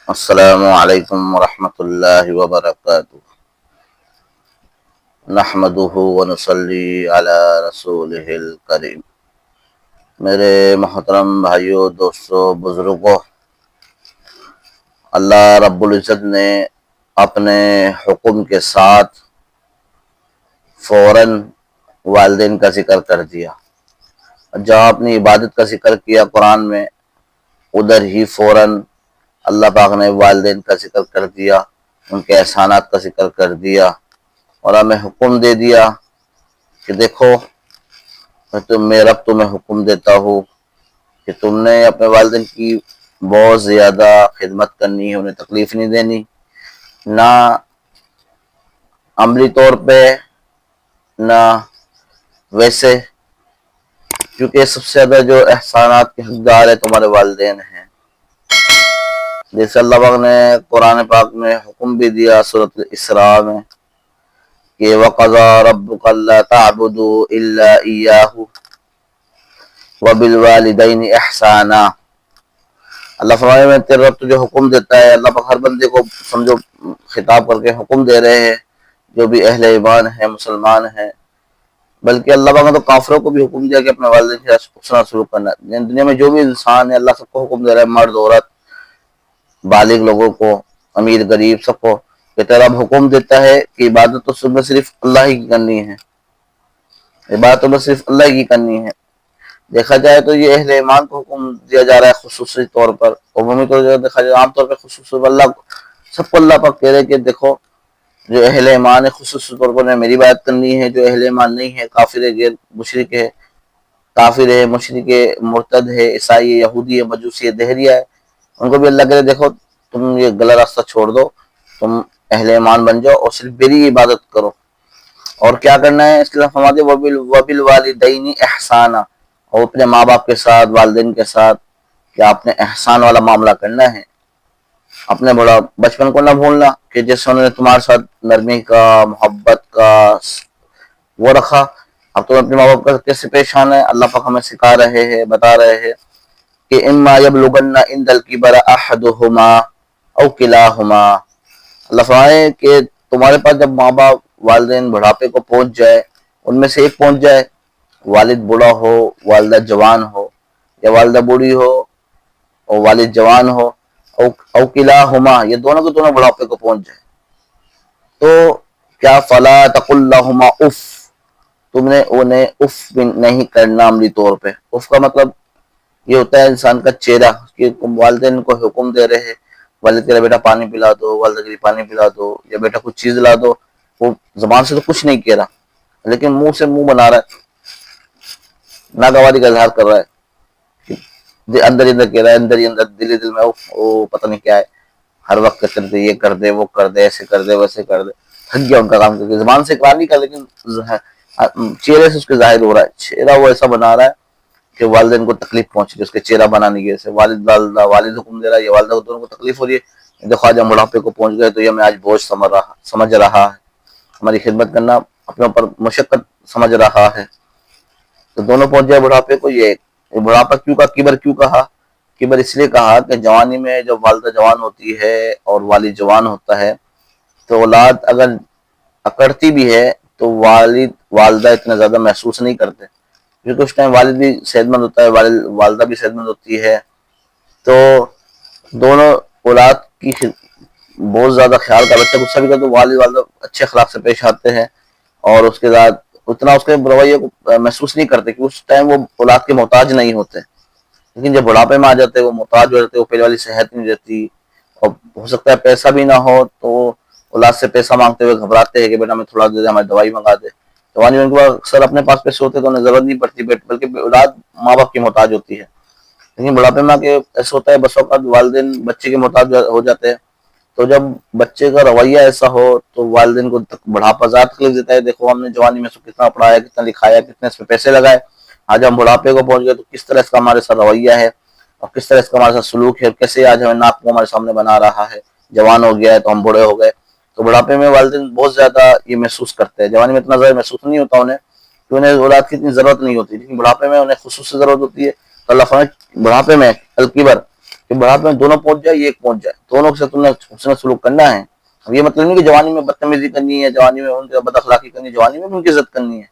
السلام علیکم ورحمۃ اللہ وبرکاتہ۔ نحمدہ ونصلی علی رسولہ الکریم۔ میرے محترم بھائیوں، دوستوں، بزرگوں، اللہ رب العزت نے اپنے حکم کے ساتھ فوراً والدین کا ذکر کر دیا۔ جہاں اپنی عبادت کا ذکر کیا قرآن میں، ادھر ہی فوراً اللہ پاک نے والدین کا ذکر کر دیا، ان کے احسانات کا ذکر کر دیا، اور ہمیں حکم دے دیا کہ دیکھو میں رب تمہیں حکم دیتا ہوں کہ تم نے اپنے والدین کی بہت زیادہ خدمت کرنی ہے، انہیں تکلیف نہیں دینی، نہ عملی طور پہ نہ ویسے، کیونکہ سب سے زیادہ جو احسانات کے حقدار ہے تمہارے والدین ہیں۔ جیسے اللہ پاک نے قرآن پاک میں حکم بھی دیا سورۃ الاسراء میں کہ وَقَضَىٰ رَبُّكَ أَلَّا تَعْبُدُوا إِلَّا إِيَّاهُ وَبِالْوَالِدَيْنِ إِحْسَانًا۔ اللہ فرمائے میں تیرا رب تجھے حکم دیتا ہے، اللہ پاک ہر بندے کو سمجھو خطاب کر کے حکم دے رہے ہیں، جو بھی اہل ایمان ہیں، مسلمان ہیں، بلکہ اللہ پاک نے تو کافروں کو بھی حکم دیا کہ اپنے والدین کے ساتھ حسنا سلوک کرنا۔ دنیا میں جو بھی انسان ہے اللہ سب کو حکم دے رہا ہے، مرد عورت، بالغ لوگوں کو، امیر غریب، سب کو، کہ تیرا رب حکم دیتا ہے کہ عبادت تو صرف اللہ ہی کی کرنی ہے، عبادت تو صرف اللہ ہی کی کرنی ہے۔ دیکھا جائے تو یہ اہل ایمان کو حکم دیا جا رہا ہے خصوصی طور پر، عمومی طور پر دیکھا جائے عام طور پر خصوصی طور پر اللہ سب کو اللہ پاک کہہ رہے کہ دیکھو جو اہل ایمان ہے خصوصی طور پر میری بات کرنی ہے، جو اہل ایمان نہیں ہے، کافر ہے، غیر مشرک ہے، کافر ہے، مشرک ہے، مرتد ہے، عیسائی ہے، یہودی ہے، مجوسی ہے، دہریہ ہے، ان کو بھی اللہ کہے دیکھو تم یہ غلط راستہ چھوڑ دو، تم اہل ایمان بن جاؤ اور صرف میری عبادت کرو۔ اور کیا کرنا ہے اس کے ساتھ فرماتے وَبِالْوَالِدَيْنِ إِحْسَانًا، اور اپنے ماں باپ کے ساتھ، والدین کے ساتھ کیا اپنے احسان والا معاملہ کرنا ہے، اپنے بڑا بچپن کو نہ بھولنا کہ جیسے انہوں نے تمہارے ساتھ نرمی کا، محبت کا وہ رکھا، اب تم اپنے ماں باپ کا کیسے پیش آنا ہے اللہ پاک ہمیں سکھا رہے ہیں، بتا رہے ہیں کہ اِمَّا يَبْلُغَنَّ عِندَ الْكِبَرَ أَحَدُهُمَا أَوْ كِلَاهُمَا، اللہ فرمائے کہ تمہارے پاس جب ماں باپ والدین بڑھاپے کو پہنچ جائے، ان میں سے ایک پہنچ جائے، والد بوڑھا ہو، والدہ جوان ہو، یا والدہ بوڑھی ہو اور والد جوان ہو، او کلاہما، یہ دونوں کے دونوں بڑھاپے کو پہنچ جائے، تو کیا فلا تقل لہما اف، تم نے انہیں اف نہیں کرنا عملی طور پہ۔ اف کا مطلب یہ ہوتا ہے انسان کا چہرہ، کہ والدین کو حکم دے رہے ہیں، والد کے لیے بیٹا پانی پلا دو، والدہ کے لیے پانی پلا دو، یا بیٹا کچھ چیز لا دو، وہ زبان سے تو کچھ نہیں کہہ رہا لیکن منہ سے منہ بنا رہا ہے، ناگواری کا اظہار کر رہا ہے، اندر ہی اندر کہہ رہا ہے، اندر ہی اندر دل ہی دل میں وہ پتہ نہیں کیا ہے، ہر وقت کر دے، یہ کر دے، وہ کر دے، ایسے کر دے، ویسے کر دے، تھک گیا ان کا کام کر کے، زبان سے اقرار نہیں کر لیکن چہرے سے اس کے ظاہر ہو رہا ہے، چہرہ وہ ایسا بنا رہا ہے کہ والدین کو تکلیف پہنچ رہی ہے، اس کے چہرہ بنانے کی وجہ سے، والد حکم دے رہا ہے، یہ والدہ کو دونوں کو تکلیف ہو رہی ہے، دیکھو آج ہم بڑھاپے کو پہنچ گئے تو یہ ہمیں آج بوجھ سمجھ رہا ہے، ہماری خدمت کرنا اپنے اوپر مشقت سمجھ رہا ہے، تو دونوں پہنچ جائے بڑھاپے کو۔ یہ بڑھاپا کیوں کا کبر کیوں کہا؟ کبر اس لیے کہا کہ جوانی میں جب والدہ جوان ہوتی ہے اور والد جوان ہوتا ہے تو اولاد اگر اکڑتی بھی ہے تو والد والدہ اتنا زیادہ محسوس نہیں کرتے، کیونکہ اس ٹائم والد بھی صحت مند ہوتا ہے، والدہ بھی صحت مند ہوتی ہے، تو دونوں اولاد کی بہت زیادہ خیال کا، بچہ غصہ بھی کر تو والد والدہ اچھے اخلاق سے پیش آتے ہیں، اور اس کے بعد اتنا اس کے رویے کو محسوس نہیں کرتے کہ اس ٹائم وہ اولاد کے محتاج نہیں ہوتے، لیکن جب بڑھاپے میں آ جاتے وہ محتاج ہو جاتے، وہ پہلے والی صحت نہیں رہتی، اور ہو سکتا ہے پیسہ بھی نہ ہو تو اولاد سے پیسہ مانگتے ہوئے گھبراتے ہیں کہ بیٹا ہمیں تھوڑا دے دے، ہماری دوائی منگا دے، جوانی میں ان کو اکثر اپنے پاس پیسے ہوتے تو انہیں ضرورت نہیں پڑتی، بلکہ اولاد ماں باپ کی محتاج ہوتی ہے، لیکن بڑھاپے میں ایسا ہوتا ہے بس اوقات والدین بچے کے محتاج ہو جاتے ہیں، تو جب بچے کا رویہ ایسا ہو تو والدین کو بڑھاپا زیادہ تکلیف دیتا ہے، دیکھو ہم نے جوانی میں کتنا پڑھایا، کتنا لکھایا، کتنے اس پہ پیسے لگائے، آج ہم بڑھاپے کو پہنچ گئے تو کس طرح اس کا ہمارے ساتھ رویہ ہے اور کس طرح اس کا ہمارے ساتھ سلوک ہے، کیسے آج ہمیں ناک کو ہمارے سامنے بنا رہا ہے، جوان ہو گیا ہے تو ہم بوڑھے ہو گئے، تو بڑھاپے میں والدین بہت زیادہ یہ محسوس کرتے ہیں، جوانی میں اتنا زیادہ محسوس نہیں ہوتا انہیں کہ انہیں اولاد کی اتنی ضرورت نہیں ہوتی، لیکن بڑھاپے میں انہیں خصوصی ضرورت ہوتی ہے، تو اللہ فرمائے بڑھاپے میں الکبر، کہ بڑھاپے میں دونوں پہنچ جائے، یہ ایک پہنچ جائے، دونوں سے تم نے حسن سلوک کرنا ہے. اب یہ مطلب نہیں کہ جوانی میں بدتمیزی کرنی ہے، جوانی میں ان کی بد اخلاقی کرنی ہے، جوانی میں بھی ان کی عزت کرنی ہے،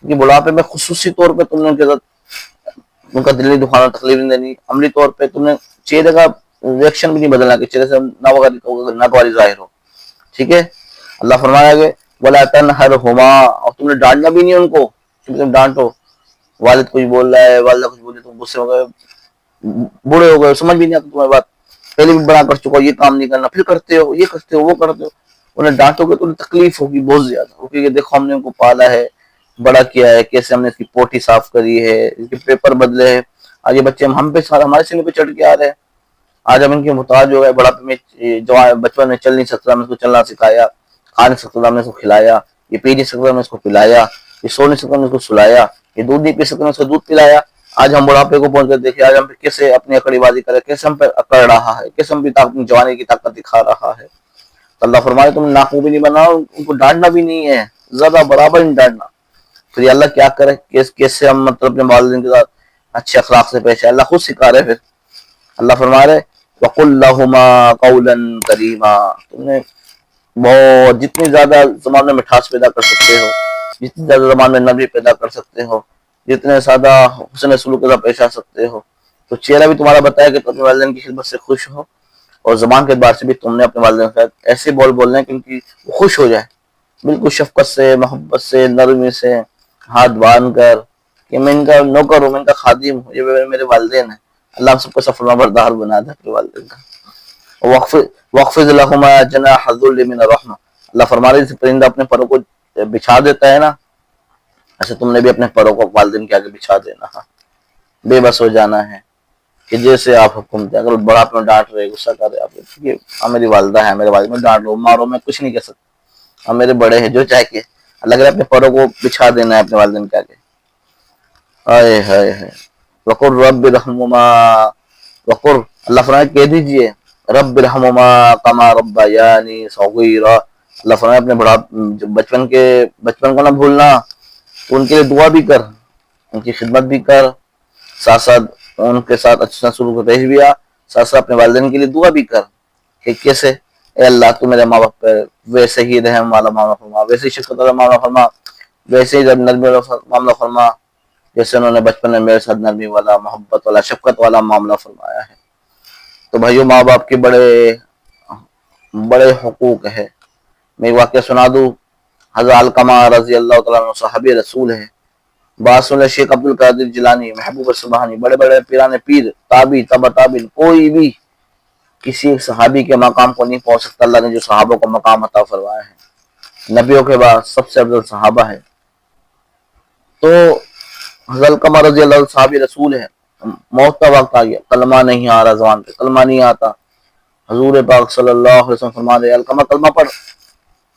کیونکہ بڑھاپے میں خصوصی طور پہ تم نے ان کی عزت، ان کا دل نہیں دکھانا، تکلیف نہیں دینی. عملی طور پہ تم نے چہرے کا ریئیکشن بھی نہیں بدلنا کہ چہرے سے ناگواری ظاہر ہو. ٹھیک ہے. اللہ فرمایا کہ وَلَا تَنْهَرْهُمَا، اور تم نے ڈانٹنا بھی نہیں ان کو. تم ڈانٹو، والد کچھ بول رہا ہے، والدہ کچھ بول رہی ہے، تم غصے ہو گئے، بوڑھے ہو گئے، سمجھ بھی نہیں آتا تمہاری بات، پہلے بھی بڑا کر چکا ہو، یہ کام نہیں کرنا، پھر کرتے ہو، یہ کرتے ہو، وہ کرتے ہو. انہیں ڈانٹو گے تو انہیں تکلیف ہوگی بہت زیادہ، کیونکہ دیکھو ہم نے ان کو پالا ہے، بڑا کیا ہے، کیسے ہم نے اس کی پوٹی صاف کری ہے، اس کے پیپر بدلے ہیں. آج یہ بچے ہم پہ ہمارے سینے پہ چڑھ کے آ رہے ہیں. آج ہم ان کے محتاج ہو گئے. بڑھاپے میں جوان بچپن میں چل نہیں سکتا، ہم نے اس کو چلنا سکھایا، کھا نہیں سکتا ہم نے اس کو کھلایا، یہ پی نہیں سکتا ہم نے اس کو پلایا، یہ سو نہیں سکتا ہم نے اس کو سلایا، یہ دودھ نہیں پی سکتا ہم نے اس کو دودھ پلایا. آج ہم بڑھاپے کو پہنچ کر دیکھیں آج ہم پہ کیسے اپنی اکڑی بازی کرے، کیسے ہم پہ اکڑ رہا ہے، کیسے ہم پہ جوانی کی طاقت دکھا رہا ہے. اللہ فرمائے تم ناخن بھی نہیں بناؤ، ان کو ڈانٹنا بھی نہیں ہے، زیادہ برابر نہیں ڈانٹنا. پھر یہ اللہ کیا کرے، کیسے ہم مطلب اپنے والدین کے ساتھ اچھے اخلاق سے پیش ہے، اللہ خود سکھا رہے. پھر اللہ فرما رہے وَقُلْ لَهُمَا قَوْلًا كَرِيمًا، تم نے بہت جتنی زیادہ زبان میں مٹھاس پیدا کر سکتے ہو، جتنی زیادہ زبان میں نرمی پیدا کر سکتے ہو، جتنے زیادہ حسن سلوک کے ساتھ پیش آ سکتے ہو. تو چہرہ بھی تمہارا بتایا کہ تم اپنے والدین کی خدمت سے خوش ہو، اور زبان کے اعتبار سے بھی تم نے اپنے والدین کے ساتھ ایسے بول بولنے ہیں کہ ان کی خوش ہو جائے، بالکل شفقت سے، محبت سے، نرمی سے، ہاتھ باندھ کر کہ میں ان کا نوکر ہوں، میں ان کا خادم ہوں، یہ میرے والدین ہیں. اللہ ہم سب کو فرما بردار بنا دے اپنے والدین کا. وَاخْفِضْ لَهُمَا جَنَاحَ الذُّلِّ مِنَ الرَّحْمَةِ، اللہ فرما رہے جیسے پرندہ اپنے پروں کو بچھا دیتا ہے نا، ایسے تم نے بھی اپنے پروں کو والدین کے آگے بچھا دینا. بے بس ہو جانا ہے کہ جیسے آپ حکم دیں. اگر بڑھاپے میں ڈانٹ رہے، غصہ کر رہے، آپ میری والدہ ہے، میرے والد میں ڈانٹ لو، مارو، میں کچھ نہیں کہہ سکتا، ہم میرے بڑے ہیں، جو چاہے کہ اللہ اپنے پروں کو بچھا دینا ہے اپنے والدین کے آگے. ہائے ہائے ہائے. وَقُلْ رَبِّ ارْحَمْهُمَا، وَقُلْ، اللہ فرمائے کہہ دیجئے رب ارحمہما کما ربیانی صغیرا. اللہ فرمائے اپنے بچپن کو نہ بھولنا، تو ان کے لیے دعا بھی کر، ان کی خدمت بھی کر، ساتھ ساتھ ان کے ساتھ اچھا سلوک پیش بھی آ، ساتھ ساتھ اپنے والدین کے لیے دعا بھی کر کہ کیسے اے اللہ تو میرے ماں باپ پر ویسے ہی رحم والا معاملہ فرما، ویسے ہی شفقت والا معاملہ فرما، ویسے ہی نرمی والا معاملہ فرما جیسے انہوں نے بچپن میں میرے ساتھ نرمی والا، محبت والا، شفقت والا معاملہ فرمایا ہے. تو بھائیو، ماں باپ کے بڑے حقوق ہے. میں ایک واقعہ سنا دوں. حضرت علقمہ رضی اللہ تعالیٰ عنہ صحابی رسول ہے. بات سن لے، شیخ عبد القادر جیلانی، محبوب سبحانی، بڑے بڑے پیران پیر، تابعی، تبع تابعین، کوئی بھی کسی صحابی کے مقام کو نہیں پہنچ سکتا. اللہ نے جو صحابہ کو مقام عطا فرمایا ہے، نبیوں کے بعد سب سے افضل صحابہ ہے. تو حضرت علقمہ رضی اللہ عنہ صحابی رسول ہے. موت کا وقت آ گیا، کلمہ نہیں آ رہا زبان پہ، کلمہ نہیں آتا. حضور پاک صلی اللہ علیہ وسلم فرما دے علقمہ کلمہ پڑھ.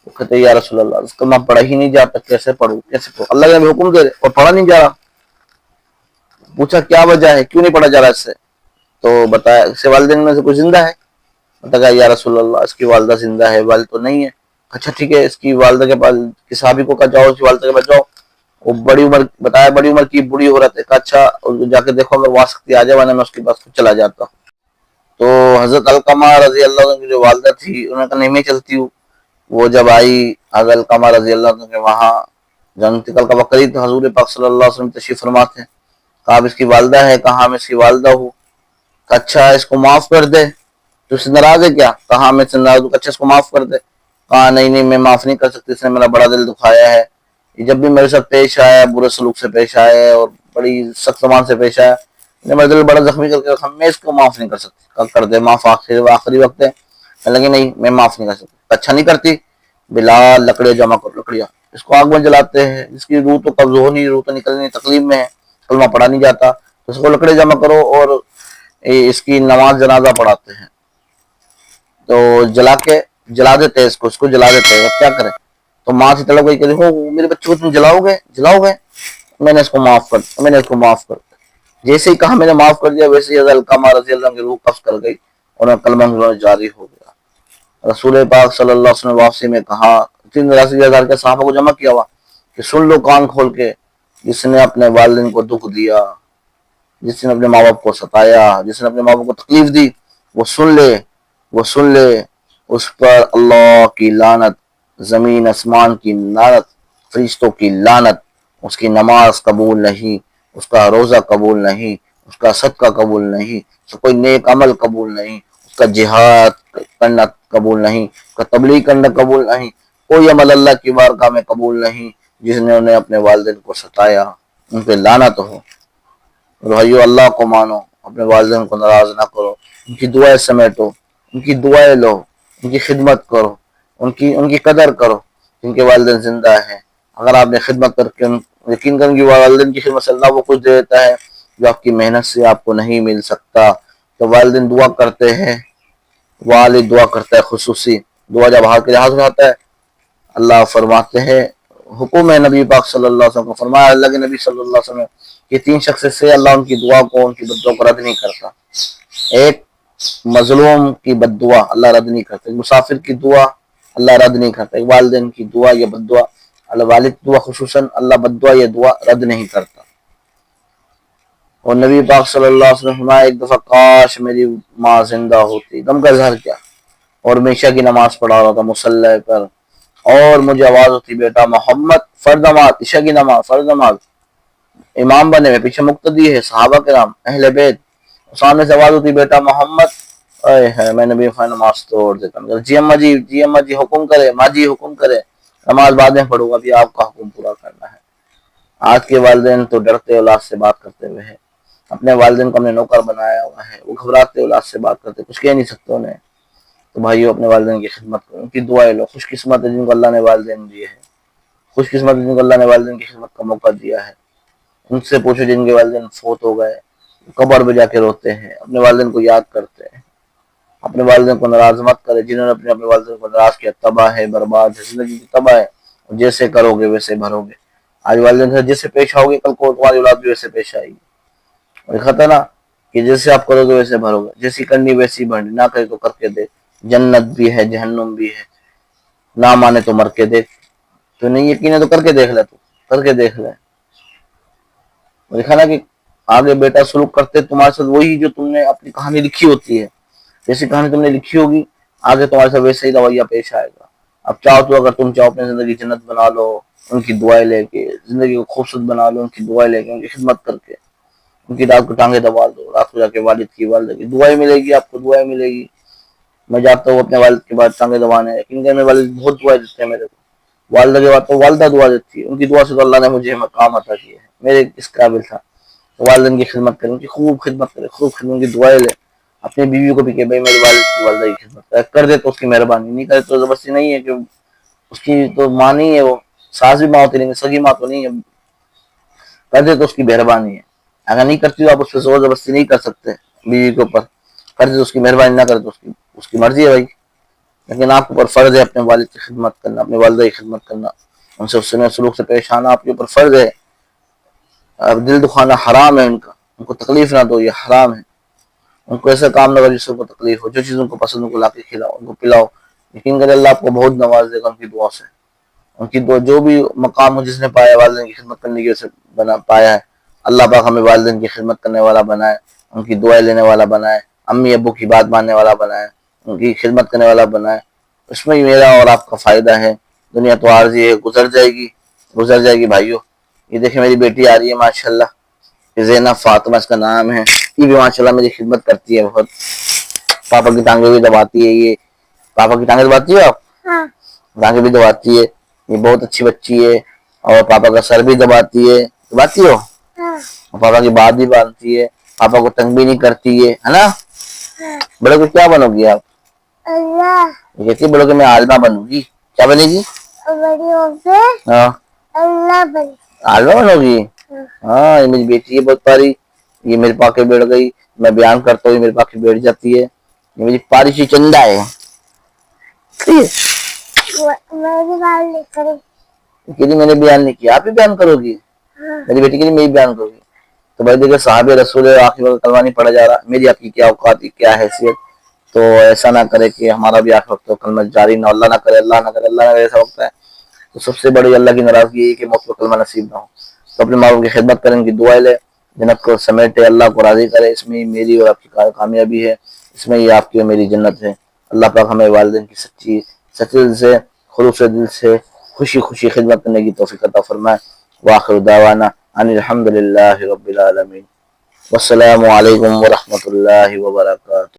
وہ کہتے یا رسول اللہ کلمہ پڑھا ہی نہیں جاتا، کیسے پڑھوں کیسے پڑھوں؟ اللہ نے حکم دے اور پڑھا نہیں جا رہا. پوچھا کیا وجہ ہے، کیوں نہیں پڑھا جا رہا اس سے؟ تو بتایا اس کے والدین میں سے کوئی زندہ ہے؟ بتایا یا رسول اللہ اس کی والدہ زندہ ہے، والد تو نہیں ہے. اچھا ٹھیک ہے، اس کی والدہ کے پاس کس صحابی کو کہا جاؤ، اس کی والدہ کے پاس جاؤ. وہ بڑی عمر بتایا، بڑی عمر کی بوڑھی عورت ہے. اچھا جا کے دیکھو اگر وہ آ سکتی آ جائے، ورنہ میں اس کے پاس چلا جاتا ہوں. تو حضرت علقمہ رضی اللہ عنہ کی جو والدہ تھی، انہوں نے کہا نہیں میں چلتی ہوں. وہ جب آئی حضرت علقمہ رضی اللہ عنہ کے وہاں، جب انتقال کا وقت قریب تھا، حضور پاک صلی اللہ علیہ وسلم تشریف فرما تھے. کہا اب اس کی والدہ ہے، کہا میں اس کی والدہ ہوں. کہا اچھا اس کو معاف کر دے، تو اس سے ناراض ہے کیا؟ کہا میں سے ناراض ہوں. اچھا اس کو معاف کر دے. کہا نہیں میں معاف نہیں کر سکتی، اس نے میرا بڑا دل دکھایا ہے، جب بھی میرے ساتھ پیش آیا برے سلوک سے پیش آئے اور بڑی سخت زبان سے پیش آیا، میرا دل بڑا زخمی کر کے رکھا، میں اس کو معاف نہیں کر سکتی. کہا کر دے معاف، آخری وقت ہے. لیکن نہیں میں معاف نہیں کر سکتی. اچھا نہیں کرتی؟ بلال لکڑیاں جمع کر، لکڑیاں اس کو آگ میں جلاتے ہیں، اس کی روح تو قبض ہونی، روح تو نکلنی، تکلیف میں ہے، کلمہ پڑھا نہیں جاتا، تو اس کو لکڑیاں جمع کرو اور اس کی نماز جنازہ پڑھاتے ہیں. تو جلا دیتے ہیں، اس کو جلا دیتے ہیں. کیا کریں؟ تو ماں سے طلب گئی کہ دیکھو میرے بچے کو تم جلاؤ گے. میں نے اس کو معاف کر. جیسے ہی کہا میں نے معاف کر دیا، ویسے ہی حضرت علقمہ رضی اللہ عنہ کی روح قبض کر گئی اور کلمہ جاری ہو گیا. رسول پاک صلی اللہ علیہ وسلم واپسی میں کہا، 83,000 کے صحابہ کو جمع کیا ہوا کہ سن لو کان کھول کے، جس نے اپنے والدین کو دکھ دیا، جس نے اپنے ماں باپ کو ستایا، جس نے اپنے ماں باپ کو تکلیف دی، وہ سن لے اس پر اللہ کی لعنت، زمین اسمان کی لعنت، فرشتوں کی لعنت، اس کی نماز قبول نہیں، اس کا روزہ قبول نہیں، اس کا صدقہ قبول نہیں، اس کا کوئی نیک عمل قبول نہیں، اس کا جہاد کرنا قبول نہیں، اس کا تبلیغ کرنا قبول نہیں، کوئی عمل اللہ کی بارگاہ میں قبول نہیں جس نے انہیں اپنے والدین کو ستایا، ان پہ لعنت ہو۔ بھائیو اللہ کو مانو، اپنے والدین کو ناراض نہ کرو، ان کی دعائیں سمیٹو، ان کی دعائیں لو، ان کی خدمت کرو، ان کی قدر کرو، جن کے والدین زندہ ہیں۔ اگر آپ نے خدمت کر کے یقین کریں کہ والدین کی خدمت سے اللہ وہ کچھ دے دیتا ہے جو آپ کی محنت سے آپ کو نہیں مل سکتا۔ تو والدین دعا کرتے ہیں، والد دعا کرتا ہے، خصوصی دعا جب ہاتھ کے ہاتھ اٹھاتا ہے، اللہ فرماتے ہیں، حکم ہے نبی پاک صلی اللہ علیہ وسلم کو، فرمایا اللہ کے نبی صلی اللہ علیہ وسلم کہ 3 شخص سے اللہ ان کی دعا کو، ان کی بد دعا کو رد نہیں کرتا۔ ایک مظلوم کی بد دعا اللہ رد نہیں کرتا، ایک مسافر کی دعا اللہ رد نہیں کرتا، ایک والدین کی دعا یا بد دعا، اللہ والد دعا خصوصاً اللہ بد دعا یا دعا رد نہیں کرتا۔ اور نبی پاک صلی اللہ علیہ وسلم فرمایا ایک دفعہ کاش میری ماں زندہ ہوتی، غم کا اظہار کیا، اور میں عشاء کی نماز پڑھا رہا تھا مصلی پر، اور مجھے آواز ہوتی بیٹا محمد، فرض نماز، عشاء کی نماز فرض نماز، امام بنے ہوئے، پیچھے مقتدی ہے صحابہ کرام اہل بیت، سامنے سے آواز ہوتی بیٹا محمد، اے ہے میں نبی نماز توڑ دیتا ہوں، جی اما جی، جی اما جی حکم کرے، ماں جی حکم کرے، نماز بعد میں پڑھوں گا، ابھی آپ کا حکم پورا کرنا ہے۔ آج کے والدین تو ڈرتے اولاد سے بات کرتے ہوئے ہیں، اپنے والدین کو ہم نے نوکر بنایا ہوا ہے، وہ گھبراتے اولاد سے بات کرتے، کچھ کہہ نہیں سکتے انہیں۔ تو بھائیو اپنے والدین کی خدمت کرو، ان کی دعائیں لو، خوش قسمت ہے جن کو اللہ نے والدین دیے ہیں، خوش قسمت ہے جن کو اللہ نے والدین کی خدمت کا موقع دیا ہے۔ ان سے پوچھو جن کے والدین فوت ہو گئے، قبر پہ جا کے روتے ہیں، اپنے والدین کو یاد کرتے ہیں۔ اپنے والدین کو ناراض مت کرے، جنہوں نے اپنے والدین کو ناراض کیا تباہ ہے، برباد ہے، زندگی کی تباہ ہے، جیسے کرو گے ویسے بھرو گے۔ آج والدین سے جیسے پیش آؤ گے، کل کو تمہاری اولاد بھی ویسے پیش آئے گی۔ اور خطا نا کہ جیسے آپ کرو گے ویسے بھرو گے، جیسی کرنی ویسی بھرنی، نہ کرے تو کر کے دے، جنت بھی ہے جہنم بھی ہے، نہ مانے تو مر کے دیکھ، تو نہیں یقین ہے تو کر کے دیکھ لے، تو کر کے دیکھ لے۔ دیکھا نا کہ آگے بیٹا سلوک کرتے تمہارے ساتھ وہی جو تم نے اپنی کہانی لکھی ہوتی ہے، جیسی کہانی تم نے لکھی ہوگی آگے تمہارے ساتھ ویسے ہی رویہ پیش آئے گا۔ اب چاہو تو اگر تم چاہو اپنی زندگی جنت بنا لو ان کی دعائیں لے کے، زندگی کو خوبصورت بنا لو ان کی دعائیں لے کے، ان کی خدمت کر کے، ان کی رات کو ٹانگیں دبا دو، رات کو جا کے والد کی والدہ کی دعائیں ملے گی، آپ کو دعائیں ملے گی۔ میں جاتا ہوں اپنے والد کے بعد ٹانگیں دبانے، لیکن میرے والد بہت دعائیں دیتے ہیں میرے کو، والدہ کے بعد تو والدہ دعا دیتی ہے، ان کی دعا سے تو اللہ نے مجھے مقام عطا کیا ہے، میرے اس قابل تھا۔ والدین کی خدمت کریں، ان کی خوب خدمت کرے، خوب خدمت کی دعائیں لے، اپنی بیوی کو بھی کہ بھائی میرے والد کی والدہ کی خدمت کر دے تو اس کی مہربانی، نہیں کرے تو زبردستی نہیں ہے، کہ اس کی تو ماں نہیں ہے، وہ ساس بھی ماں ہوتی نہیں، سگی ماں تو نہیں ہے، کر دے تو اس کی مہربانی ہے۔ اگر نہیں کرتی تو آپ اس پہ زور زبردستی نہیں کر سکتے بیوی کے اوپر، کر دے تو اس کی مہربانی، نہ کرے تو اس کی مرضی ہے بھائی، لیکن آپ کے اوپر فرض ہے اپنے والد کی خدمت کرنا، اپنے والدہ کی خدمت کرنا، ان سے حسن سلوک سے پیش آنا آپ کے اوپر فرض ہے۔ اب دل دکھانا حرام ہے، ان کو تکلیف نہ دو، یہ حرام ہے۔ ان کو ایسا کام نہ کرو جس سے ان کو تکلیف ہو، جو چیز ان کو پسند ان کو لا کے کھلاؤ، ان کو پلاؤ، یقین کرے اللہ آپ کو بہت نواز دے گا ان کی دعا سے۔ ان کی دعا جو بھی مقام ہو جس نے پایا، والدین کی خدمت کرنے کی وجہ سے بنا پایا ہے، اللہ پاک ہمیں والدین کی خدمت کرنے والا بنائے، ان کی دعائیں لینے والا بنائے، امی ابو کی بات ماننے والا بنائے، ان کی خدمت کرنے والا بنائے۔ اس میں ہی میرا اور آپ کا فائدہ ہے۔ دنیا تو عارضی ہے، گزر جائے گی بھائیو۔ یہ دیکھیں میری بیٹی آ رہی ہے ماشاءاللہ، زینب فاطمہ اس کا نام ہے، یہ بھی ماشاءاللہ میری خدمت کرتی ہے بہت، پاپا کی ٹانگیں بھی دباتی ہے، یہ پاپا کی ٹانگیں دباتی ہے، آپ ٹانگیں بھی دباتی ہے، یہ بہت اچھی بچی ہے، اور پاپا کا سر بھی دباتی ہے، دباتی ہو، پاپا کی بات بھی باندھتی ہے، پاپا کو تنگ بھی نہیں کرتی ہے نا۔ بڑے کو کیا بنو گی آپ؟ اللہ کہتی بڑوں کہ میں عالمہ بنوں گی، کیا بنے گی؟ ہاں عالمہ بنو گی۔ ہاں یہ میری بیٹی ہے بہت پاری، یہ میرے پاس کے بیٹھ گئی، میں بیان کرتا ہوں میرے پاس کے بیٹھ جاتی ہے، یہ میری پاری سی چندہ ہے۔ میں نے بیان نہیں کیا، آپ ہی بیان کرو گی، میری بیٹی کے لیے میں ہی بیان کروں گی۔ تو بھائی دیکھیں صحابہ رسول آخری وقت کلمہ نہیں پڑھا جا رہا، میری آپ کی کیا اوقات کیا حیثیت، تو ایسا نہ کرے کہ ہمارا بھی آخر وقت کلمہ جاری نہ، اللہ نہ کرے، اللہ نہ کرے، اللہ نہ کرے، ایسا وقت ہے تو سب سے بڑی اللہ کی ناراضگی ہے کہ موت کو کلمہ نصیب نہ ہو۔ تو اپنے ماں باپ کی خدمت کریں، ان کی دعائیں لے، جنت کو سمیٹے، اللہ کو راضی کرے، اس میں میری اور آپ کی کامیابی ہے۔ اس میں یہ آپ کی اور میری جنت ہے۔ اللہ پاک ہمیں والدین کی سچے دل سے، خلوص دل سے خوشی خوشی خدمت کرنے کی توفیق عطا فرمائے۔ وآخر دعوانا ان الحمد للہ رب العالمین۔ والسلام علیکم ورحمۃ اللہ وبرکاتہ۔